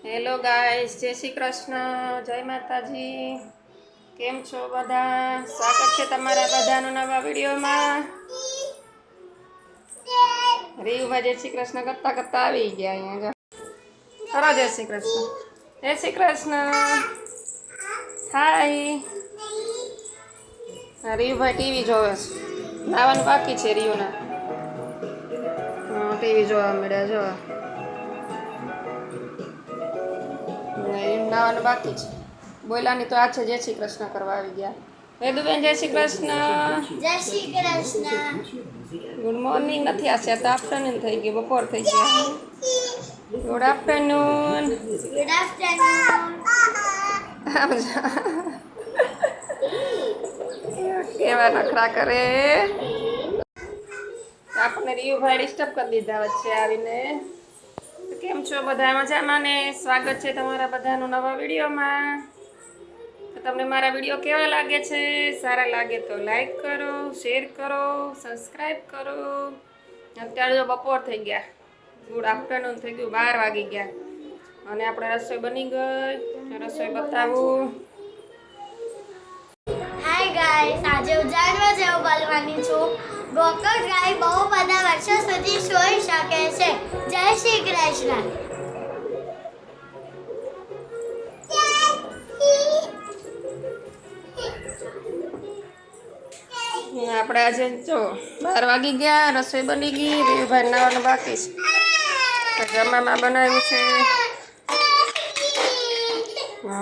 Hello guys, જય શ્રી કૃષ્ણ, જય માતાજી. કેમ છો બધા? સ્વાગત છે તમારા બધાનું નવા વિડીયોમાં. રીયુભાઈ જય શ્રી કૃષ્ણ કરતા કરતા આવી ગયા અહીંયા. કરો જય શ્રી કૃષ્ણ. જય શ્રી કૃષ્ણ. હાય. રીયુભાઈ ટીવી જોવે છે. નાવાનું બાકી છે રીયુના. ટીવી જોવા મળ્યા જો. નાવાનું બાકી છે. બોલાની તો આ છે જય શ્રી કૃષ્ણ કરવા આવી ગયા. વેદુબેન જય શ્રી કૃષ્ણ. જય શ્રી કૃષ્ણ. ગુડ મોર્નિંગ નથી, આ છે તો આફ્ટરનૂન થઈ ગયું, બપોર થઈ ગયા. Good afternoon. Good afternoon. કેવા નખરા કરે. આપણે રીયુભાઈ ડિસ્ટર્બ કરી દીધા વચ્ચે આવીને. કેમ છો બધા? મજામાં ને? સ્વાગત છે તમારા બધાનું નવા વિડીયોમાં. તો તમને મારા વિડીયો કેવા લાગે છે? સારા લાગે તો લાઈક કરો, શેર કરો, સબસ્ક્રાઈબ કરો. અત્યારે જો બપોર થઈ ગયા, ગુડ આફ્ટરનૂન થઈ ગયું, 12 વાગી ગયા અને આપણે રસોઈ બની ગઈ. રસોઈ બતાવું. હાય ગાઈસ, આજે હું જાણવા જેવું બોલવાની છું. ગોકળ ગાય બહુ બધા વર્ષો સુધી સૂઈ શકે છે. જય શ્રી કૃષ્ણ. આપણે આજે જો 12 વાગી ગયા, રસોઈ બની ગઈ, રીયુભાઈ નાવાનું બાકી છે. જમવામાં બનાવ્યું છે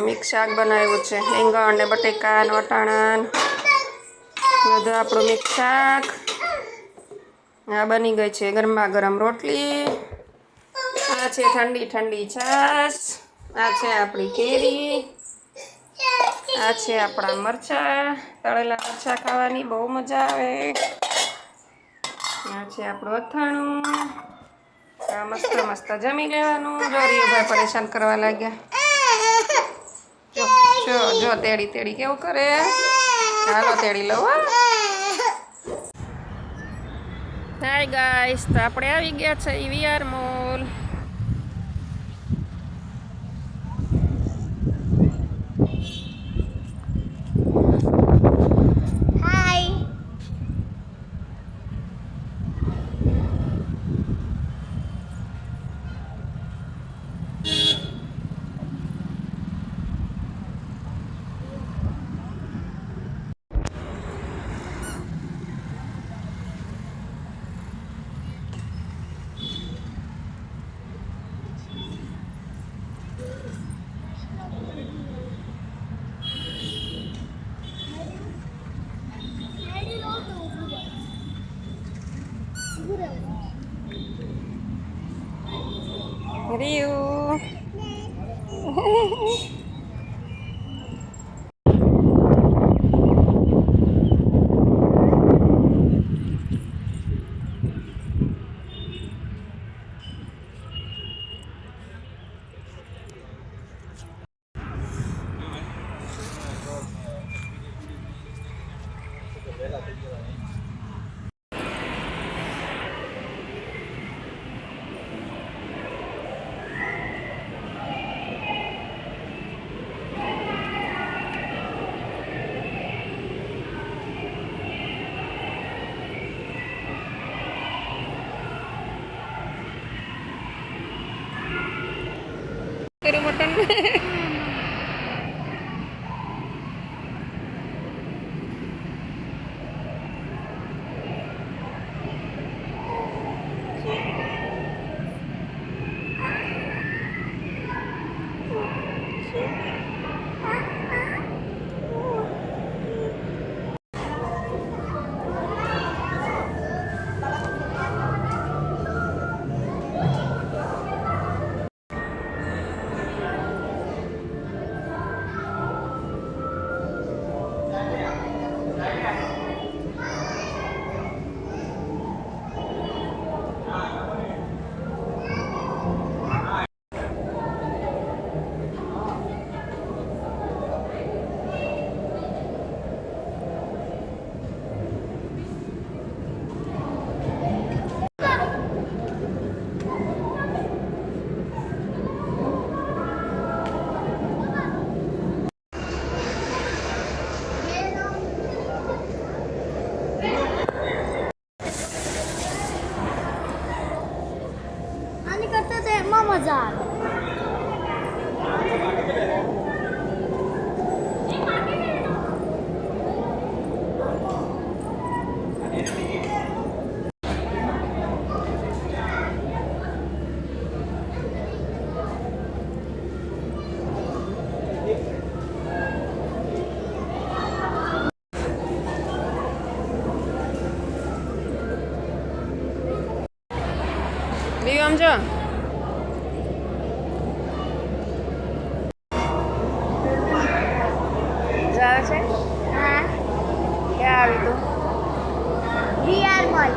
મિક્સ શાક બનાવ્યું છે, રીંગણ ને બટેકા ને વટાણા. બધું આપણું મિક્સ શાક. આ બની ગઈ છે ગરમા ગરમ રોટલી. આ છે ઠંડી ઠંડી છાશ. આ છે આપણી કેરી. આ છે આપણા મરચાં, તળેલા મરચાં ખાવાની બહુ મજા આવે. આ છે આપણું અથાણું. આ મસ્ત મસ્ત જમી લેવાનું. જો રીયુભાઈ પરેશાન કરવા લાગ્યા. જો જો તેડી તેડી કેવું કરે. હાલો તેડી લઉં. હાય ગાઈસ, તો આપણે આવી ગયા છે વીઆર મોલ. હાય. રીયુ. મજા આવે. બીજું આમ જો જાવે છે હા, ક્યાં આવી તું VR મોલ.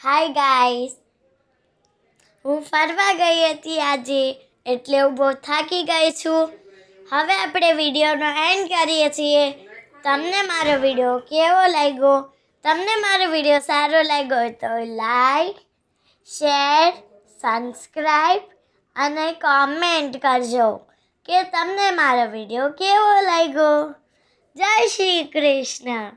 હાય ગાઈસ, હું ફરવા ગઈ હતી આજે, એટલે હું બહુ થાકી ગઈ છું. હવે આપણે વિડીયોનો એન્ડ કરીએ છીએ. તમને મારો વિડીયો કેવો લાગ્યો? તમને મારો વિડીયો સારો લાગ્યો હોય તો લાઈક, શેર, સબસ્ક્રાઈબ અને કોમેન્ટ કરજો કે તમને મારો વિડીયો કેવો લાગ્યો. જય શ્રી કૃષ્ણ.